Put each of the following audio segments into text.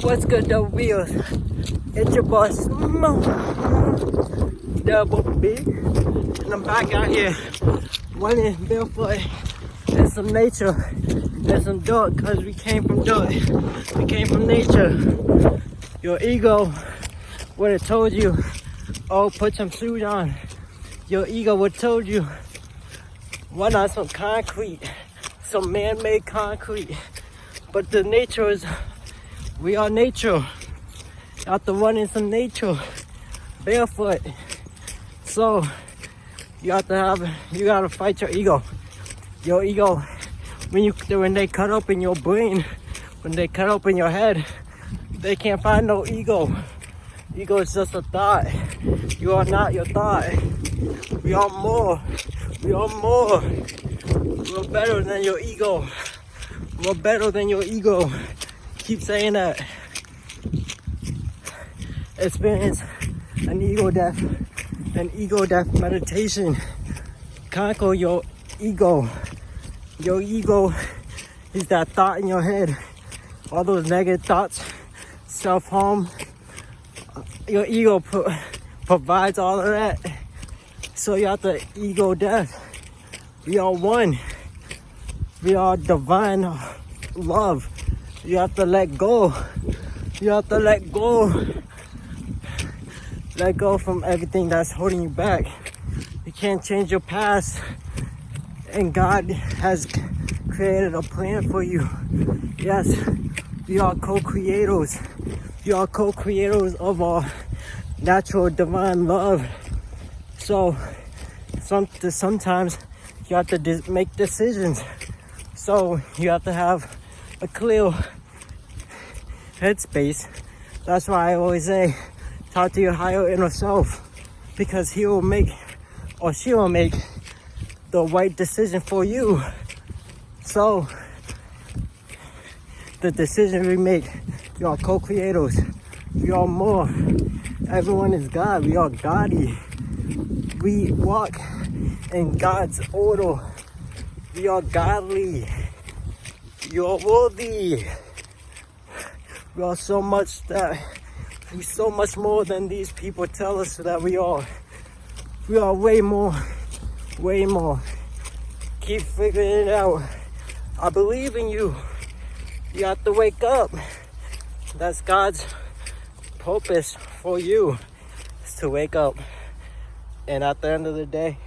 What's good, DoubleBers? It's your boy SmoothDoubleB, and I'm back out here running barefoot in some nature and some dirt, cause we came from dirt. We came from nature. Your ego would have told you, oh, put some shoes on. Your ego would have told you, why not some concrete, some man-made concrete. But the nature is, we are nature. You have to run in some nature, barefoot. So you gotta fight your ego. Your ego, when they cut open your brain, when they cut open your head, they can't find no ego. Ego is just a thought. You are not your thought. We are more. We are more. We're better than your ego. We're better than your ego. Keep saying that. Experience an ego death meditation. Conquer your ego. Your ego is that thought in your head. All those negative thoughts, self-harm. Your ego provides all of that. So you have to ego death. We are one. We are divine love. You have to let go. You have to let go. Let go from everything that's holding you back. You can't change your past. And God has created a plan for you. Yes, we are co-creators. We are co-creators of our natural divine love. So sometimes you have to make decisions. So you have to have a clear headspace. That's why I always say, talk to your higher inner self, because he will make, or she will make, the right decision for you. So the decision we make, we are co-creators. We are more. Everyone is God. We are godly. We walk in God's order. We are godly. You are worthy. We are so much more than these people tell us that we are. We are way more. Way more. Keep figuring it out. I believe in you. You have to wake up. That's God's purpose for you, is to wake up. And at the end of the day,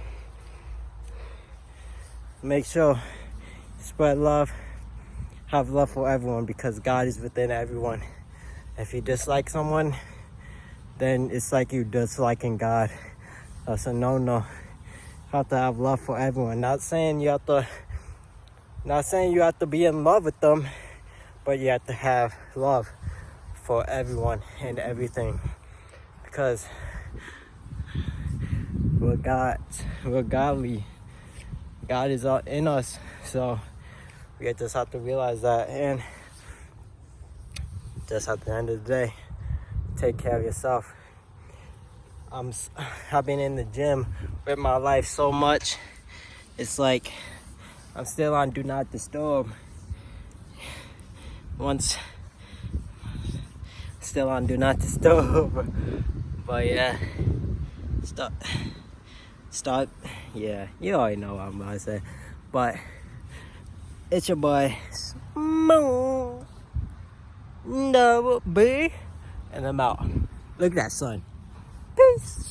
make sure you spread love. Have love for everyone, because God is within everyone. If you dislike someone, then it's like you disliking God. That's a no-no. You have to have love for everyone. Not saying you have to be in love with them, but you have to have love for everyone and everything. Because we're godly. God is in us. So we just have to realize that, and just at the end of the day, take care of yourself. I've been in the gym with my life so much. It's like I'm still on Do Not Disturb. Still on Do Not Disturb. But yeah, start. Yeah, you already know what I'm about to say. But it's your boy SmoothDoubleB, and I'm out. Look at that sun. Peace.